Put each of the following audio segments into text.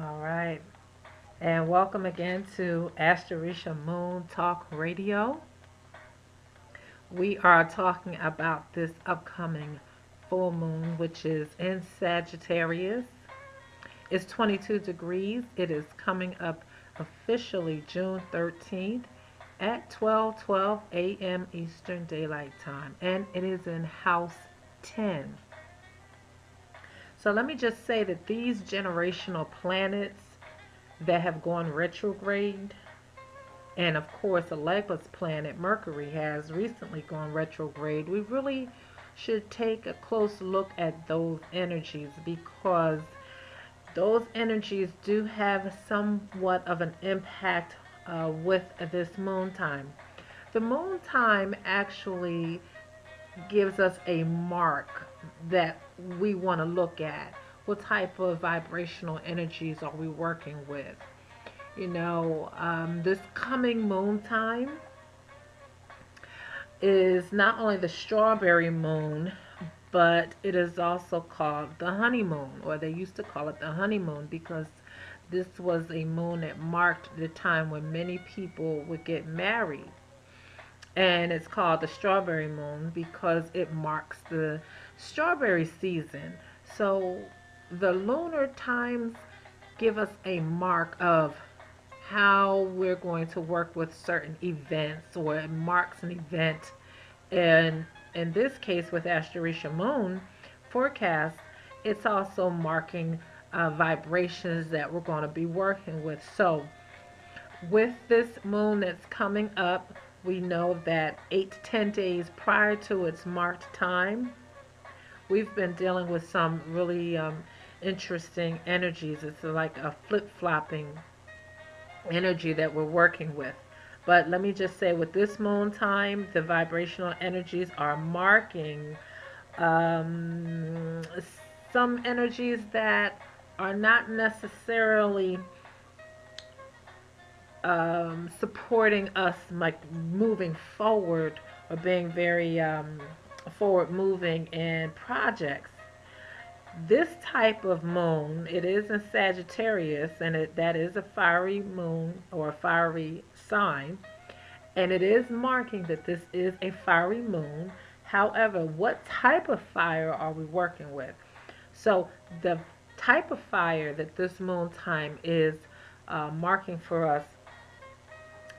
All right. And welcome again to Astrorisa Moon Talk Radio. We are talking about this upcoming full moon, which is in Sagittarius. It's 22 degrees. It is coming up officially June 13th at 12:12 a.m. Eastern Daylight Time, and it is in House 10. So let me just say that these generational planets that have gone retrograde, and of course, a legless planet, Mercury, has recently gone retrograde. We really should take a close look at those energies because those energies do have somewhat of an impact with this moon time. The moon time actually gives us a mark that we want to look at. What type of vibrational energies are we working with? This coming moon time is not only the strawberry moon, but it is also called the honeymoon, or they used to call it the honeymoon because this was a moon that marked the time when many people would get married. And it's called the strawberry moon because it marks the strawberry season. So the lunar times give us a mark of how we're going to work with certain events, or it marks an event. And in this case, with Astrorisa Moon Forecasts, it's also marking vibrations that we're going to be working with. So, with this moon that's coming up, we know that 8 to 10 days prior to its marked time, we've been dealing with some really interesting energies. It's like a flip-flopping energy that we're working with. But let me just say, with this moon time, the vibrational energies are marking um, some energies that are not necessarily supporting us, like moving forward or being very forward moving in projects. This type of moon, it is in Sagittarius, and that is a fiery moon or a fiery sign, and it is marking that this is a fiery moon. However, what type of fire are we working with? So the type of fire that this moon time is marking for us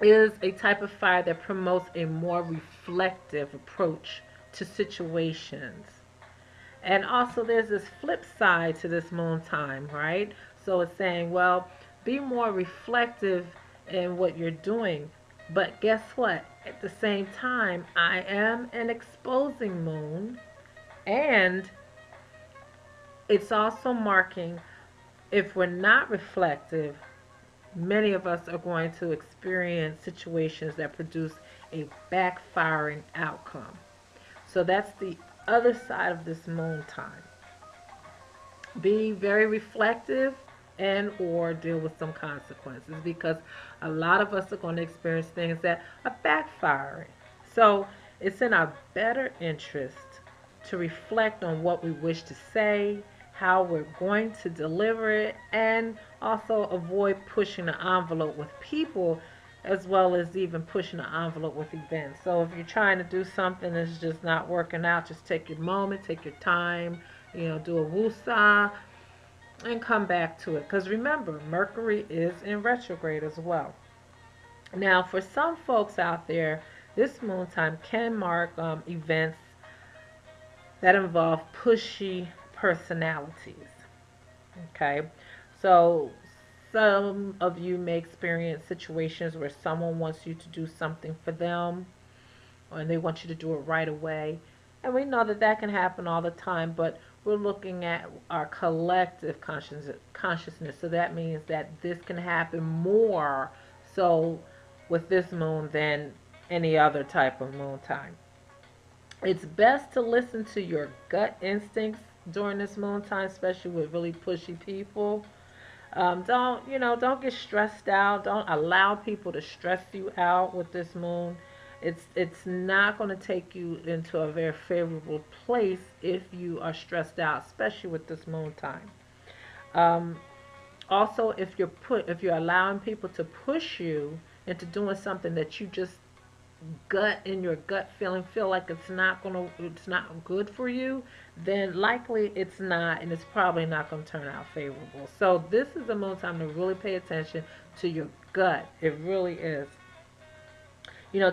is a type of fire that promotes a more reflective approach to situations. And also, there's this flip side to this moon time, right? So it's saying, well, be more reflective in what you're doing. But guess what? At the same time, I am an exposing moon, and it's also marking if we're not reflective, many of us are going to experience situations that produce a backfiring outcome. So that's the other side of this moon time. Be very reflective and or deal with some consequences because a lot of us are going to experience things that are backfiring. So it's in our better interest to reflect on what we wish to say, how we're going to deliver it, and also avoid pushing the envelope with people as well as even pushing the envelope with events. So if you're trying to do something that's just not working out, just take your moment, take your time, do a woosah and come back to it. Because remember, Mercury is in retrograde as well. Now, for some folks out there, this moon time can mark events that involve pushy personalities. Okay, so some of you may experience situations where someone wants you to do something for them and they want you to do it right away. And we know that that can happen all the time, but we're looking at our collective consciousness. So that means that this can happen more so with this moon than any other type of moon time. It's best to listen to your gut instincts during this moon time, especially with really pushy people. Don't get stressed out. Don't allow people to stress you out with this moon. It's not going to take you into a very favorable place if you are stressed out, especially with this moon time. Um, Also, if you're allowing people to push you into doing something that you just in your gut feeling feel like it's not good for you, then likely it's not, and it's probably not gonna turn out favorable. So this is the moon time to really pay attention to your gut. It really is.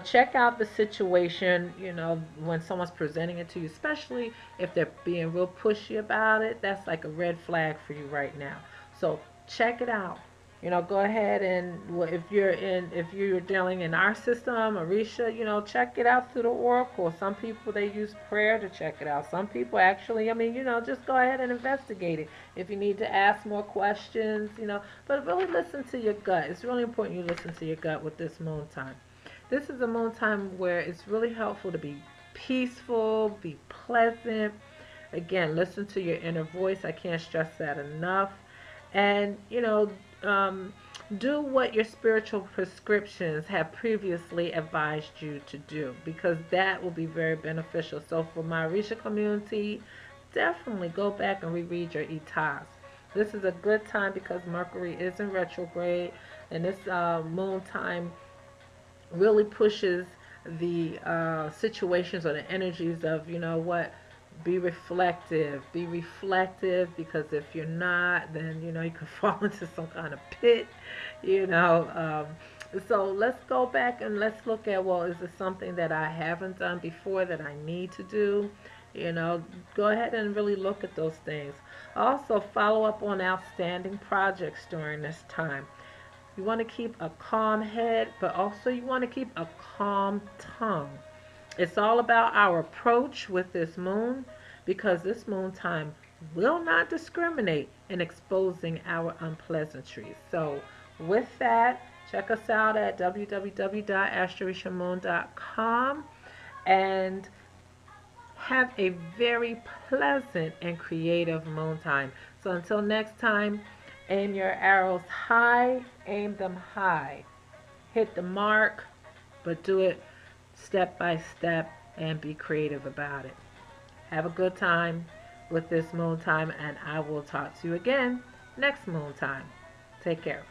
Check out the situation, when someone's presenting it to you, especially if they're being real pushy about it. That's like a red flag for you right now. So check it out. Go ahead and if you're dealing in our system, Orisha, check it out through the oracle. Some people, they use prayer to check it out. Some people actually, just go ahead and investigate it. If you need to ask more questions, but really listen to your gut. It's really important you listen to your gut with this moon time. This is a moon time where it's really helpful to be peaceful, be pleasant. Again, listen to your inner voice. I can't stress that enough. And, do what your spiritual prescriptions have previously advised you to do, because that will be very beneficial. So for my Orisha community, definitely go back and reread your etas. This is a good time because Mercury is in retrograde, and this moon time really pushes the situations or the energies of, be reflective, because if you're not, then you can fall into some kind of pit. So let's go back and let's look at, well, is this something that I haven't done before that I need to do? Go ahead and really look at those things. Also, follow up on outstanding projects during this time. You want to keep a calm head, but also you want to keep a calm tongue. It's all about our approach with this moon, because this moon time will not discriminate in exposing our unpleasantries. So with that, check us out at www.AstrorisaMoon.com and have a very pleasant and creative moon time. So until next time, aim your arrows high, aim them high. Hit the mark, but do it step by step and be creative about it. Have a good time with this moon time, and I will talk to you again next moon time. Take care.